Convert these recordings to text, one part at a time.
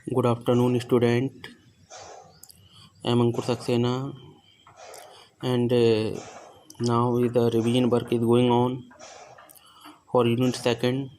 Good afternoon, student. I am Ankur Saxena, and now the revision work is going on for Unit Second,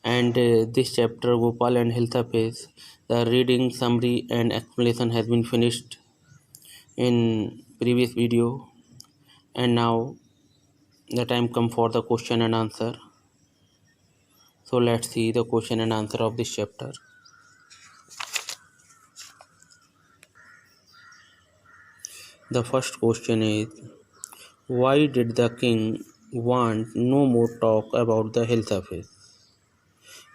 and this chapter Gopal and Hilsa Face. The reading summary and explanation has been finished in previous video, and now the time come for the question and answer. So let's see the question and answer of this chapter. The first question is, why did the king want no more talk about the Hilsa Face?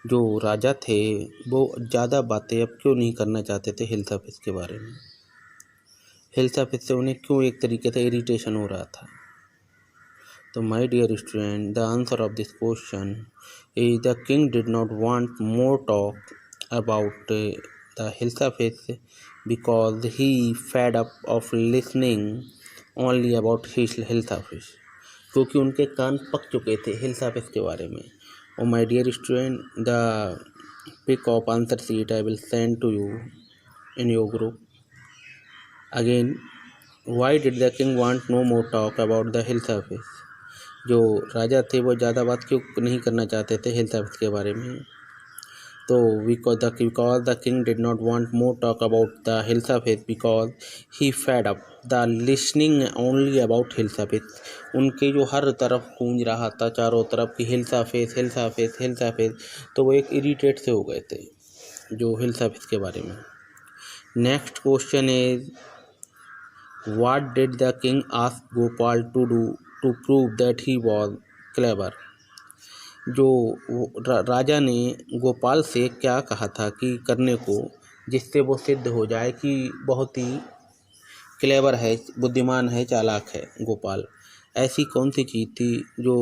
जो राजा थे वो ज़्यादा बातें अब क्यों नहीं करना चाहते थे हिल्साफिश के बारे में। हिल्साफिश से उन्हें क्यों एक तरीके से इरिटेशन हो रहा था। तो my dear student, the answer of this question is the king did not want more talk about the hilsa fish because he fed up of listening only about hilsa fish, क्योंकि उनके कान पक चुके थे हिल्साफिश के बारे में। Oh my dear student, the pic of answer sheet I will send to you in your group. Again, why did the king want no more talk about the Hilsafish? जो राजा थे वो ज़्यादा बात क्यों नहीं करना चाहते थे हिल्साफिश के बारे में। तो because the king did not want more talk about the Hilsafish because he fed up the listening only about Hilsafish. उनके जो हर तरफ गूंज रहा था चारों तरफ कि हिल्साफिश हिल्साफिश हिल्साफिश, तो वो एक इरिटेट से हो गए थे जो हिल्साफिश के बारे में। Next question is, what did the king ask Gopal to do to prove that he was clever? जो राजा ने गोपाल से क्या कहा था कि करने को, जिससे वो सिद्ध हो जाए कि बहुत ही क्लेवर है, बुद्धिमान है, चालाक है गोपाल। ऐसी कौन सी चीज़ थी जो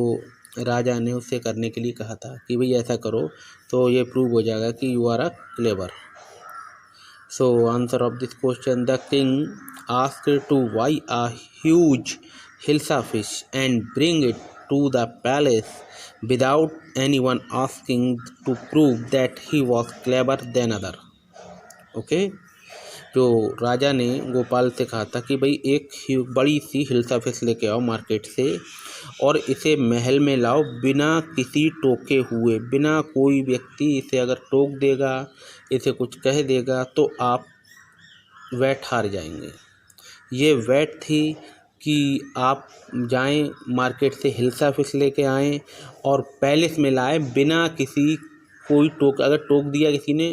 राजा ने उससे करने के लिए कहा था कि भाई ऐसा करो तो ये प्रूव हो जाएगा कि you are a clever. So answer of this question, the king asked to buy a huge hilsa fish and bring it to the palace without anyone asking to prove that he was clever than other. Okay, जो राजा ने गोपाल से कहा था कि भाई एक बड़ी सी हिल्सा फिश लेके आओ मार्केट से और इसे महल में लाओ बिना किसी टोके हुए। बिना कोई व्यक्ति इसे अगर टोक देगा, इसे कुछ कह देगा तो आप वैट हार जाएंगे। ये वैट थी कि आप जाएं मार्केट से हिल्सा फिश लेके आएँ और पैलेस में लाए बिना किसी कोई टोक। अगर टोक दिया किसी ने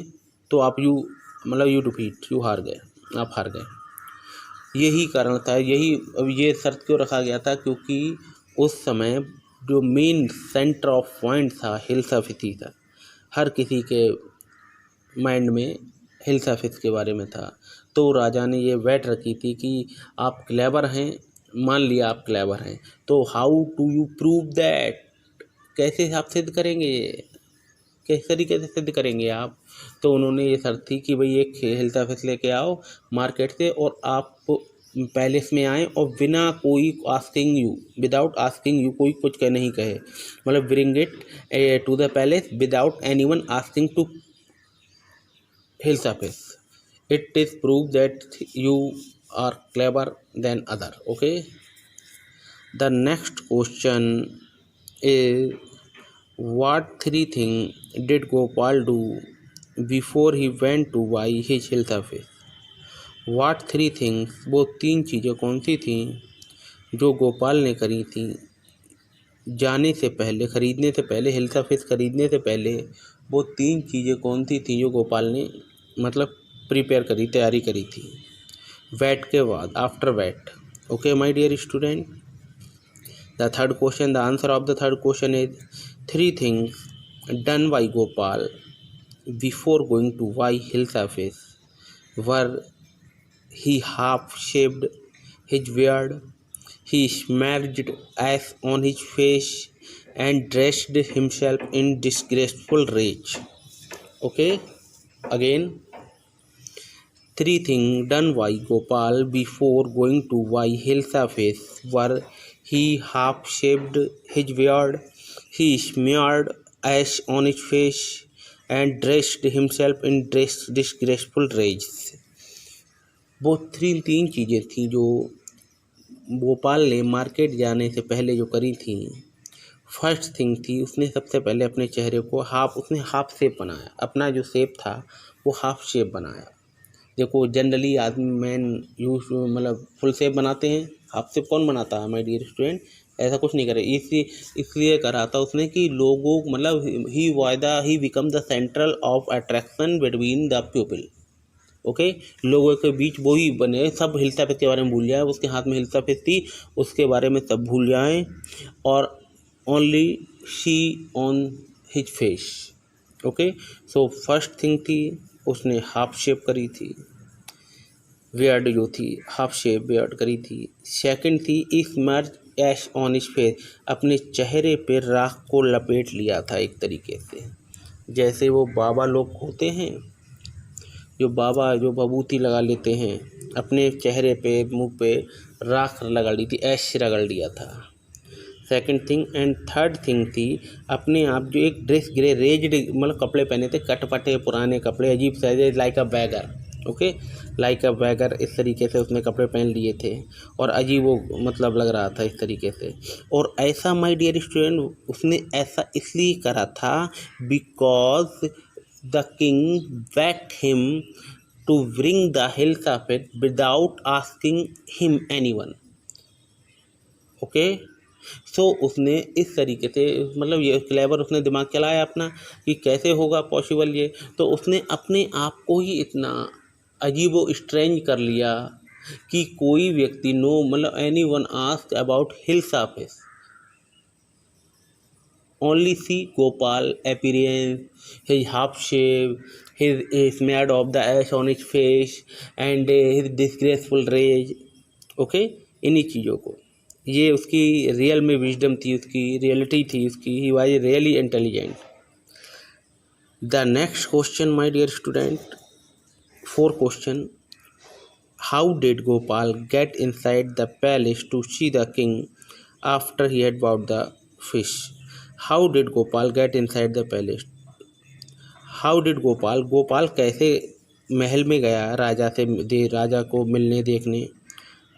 तो आप यू डिफीट, यू हार गए, आप हार गए। यही कारण था, ये शर्त क्यों रखा गया था, क्योंकि उस समय जो मेन सेंटर ऑफ पॉइंट था हिल्सा फिश ही था। हर किसी के माइंड में हिल्सा फिश के बारे में था। तो राजा ने ये वेट रखी थी कि आप क्लेवर हैं, मान लिया आप क्लेवर हैं, तो how to you prove that, कैसे आप सिद्ध करेंगे, किस तरीके से सिद्ध करेंगे आप। तो उन्होंने ये शर्त थी कि भाई एक हिल्सा फिश लेके आओ मार्केट से और आप पैलेस में आएँ और बिना कोई asking you, without asking you, कोई कुछ कह नहीं कहे, मतलब bring it to the palace without anyone asking to hilsa fish, it is proof that you are clever than other. Okay, the next question is, what three things did Gopal do before he went to buy his hilsa fish? What three things, वो तीन चीज़ें कौन सी थी जो गोपाल ने करी थी जाने से पहले, ख़रीदने से पहले, हिल्सा फिश खरीदने से पहले वो तीन चीज़ें कौन सी थी जो गोपाल ने मतलब प्रिपेयर करी, तैयारी करी थी वैट के बाद, after wait. Okay my dear student, the third question, the answer of the third question is, three things done by Gopal before going to buy hilsa fish were, he half shaved his beard, he smirched ash on his face and dressed himself in disgraceful rage. Okay, again, three things done by Gopal before going to buy Hilsa fish were, he half shaved his beard, he smeared ash on his face and dressed himself in disgraceful rags। वो तीन चीज़ें थी जो गोपाल ने market जाने से पहले जो करी थी। फर्स्ट थिंग थी, उसने सबसे पहले अपने चेहरे को उसने हाफ शेप बनाया। अपना जो शेप था वो हाफ शेप बनाया। देखो जनरली आदमी मैन यूज मतलब फुल शेप बनाते हैं, हाफ शेप कौन बनाता है माय डियर स्टूडेंट? ऐसा कुछ नहीं करे। इसलिए करा था उसने कि लोगों मतलब he become the central of attraction between the people. Okay, लोगों के बीच वो ही बने, सब हिलता फेस के बारे में भूल जाए, उसके हाथ में हिलता फेस थी, उसके बारे में सब भूल जाएं और only she on his face. Okay, so first thing थी उसने हाफ शेप करी थी, बियर्ड जो थी हाफ शेप बियर्ड करी थी। सेकंड थी smudge ash on his face, अपने चेहरे पे राख को लपेट लिया था एक तरीके से, जैसे वो बाबा लोग होते हैं जो बबूती लगा लेते हैं अपने चेहरे पे मुंह पे राख लगा ली थी, ऐश रगड़ लिया था। Second thing and third thing थी अपने आप जो एक ड्रेस ग्रे रेज्ड मतलब कपड़े पहने थे, कटपटे पुराने कपड़े अजीब से, लाइक अ बैगर। ओके, लाइक अ बैगर इस तरीके से उसने कपड़े पहन लिए थे और अजीब वो मतलब लग रहा था इस तरीके से। और ऐसा माय डियर स्टूडेंट उसने ऐसा इसलिए करा था because the king begged him to bring the hills of it without asking him anyone। Okay, so उसने इस तरीके से मतलब ये क्लेवर उसने दिमाग चलाया अपना कि कैसे होगा पॉसिबल ये, तो उसने अपने आप को ही इतना अजीब व स्ट्रेंज कर लिया कि कोई व्यक्ति नो मतलब any one ask about hills of his, only see Gopal appearance, his half shave, his smeared of the ash on his face and his disgraceful rage। Okay, इन्हीं चीज़ों को, ये उसकी रियल में विजडम थी, उसकी रियलिटी थी उसकी, he was really intelligent. The next question my dear student, four question, how did Gopal get inside the palace to see the king after he had bought the fish? How did Gopal get inside the palace? How did Gopal कैसे महल में गया राजा को मिलने देखने?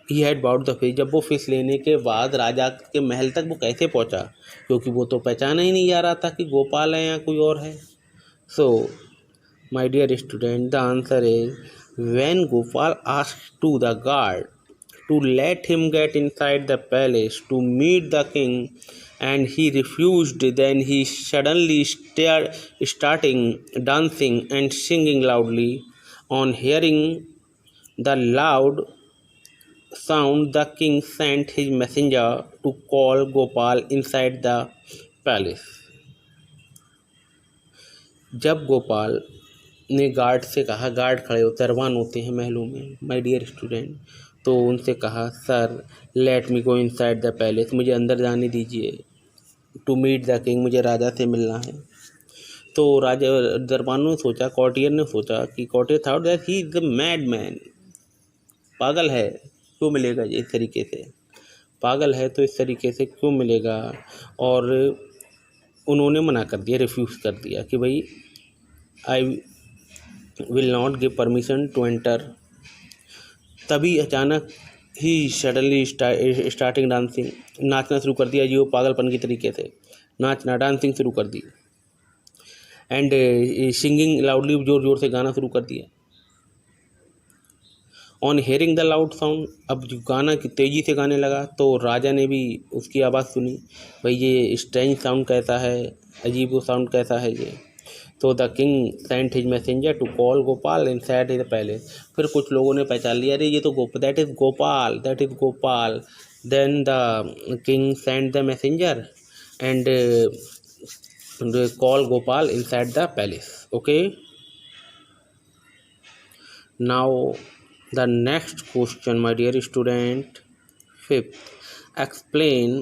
He had bought the fish, जब वो फिश लेने के बाद राजा के महल तक वो कैसे पहुंचा, क्योंकि वो तो पहचाना ही नहीं जा रहा था कि गोपाल है या कोई और है। So my dear student the answer is when Gopal asked to the guard to let him get inside the palace to meet the king and he refused, then he suddenly starting dancing and singing loudly. On hearing the loud sound the king sent his messenger to call Gopal inside the palace। जब गोपाल ने guard से कहा, guard खड़े होते दरबान होते हैं महलों में माय डियर स्टूडेंट, तो उनसे कहा sir let me go inside the palace, मुझे अंदर जाने दीजिए, टू मीट द किंग, मुझे राजा से मिलना है। तो राजा दरबानों ने सोचा, कॉर्टियर ने सोचा कि courtier thought that he is the mad man, पागल है क्यों मिलेगा ये इस तरीके से, पागल है तो इस तरीके से क्यों मिलेगा, और उन्होंने मना कर दिया, रिफ्यूज़ कर दिया कि भाई I will not give permission to enter. तभी अचानक ही सडनली स्टार्टिंग डांसिंग, नाचना शुरू कर दिया जी, वो पागलपन की तरीके से नाचना डांसिंग शुरू कर दी एंड सिंगिंग लाउडली, जोर जोर से गाना शुरू कर दिया। On hearing the loud sound, अब जो गाना की तेज़ी से गाने लगा तो राजा ने भी उसकी आवाज़ सुनी, भाई ये स्ट्रेंज साउंड कैसा है, अजीब वो साउंड कैसा है ये। तो the king sent his messenger to call Gopal inside his palace, फिर कुछ लोगों ने पहचान लिया, अरे ये तो that is Gopal. Then the king sent the messenger and call Gopal inside the palace. Okay, now the next question my dear student, fifth, explain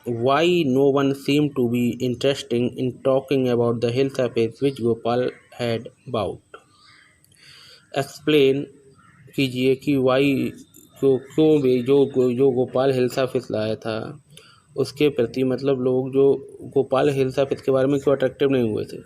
why no one seemed to be interested in talking about the health affairs which Gopal had bought। Explain कीजिए कि Y क्यों भी जो Gopal hills office लाया था उसके प्रति मतलब लोग जो गोपाल हिल्स ऑफिस के बारे में क्यों अट्रैक्टिव नहीं हुए थे।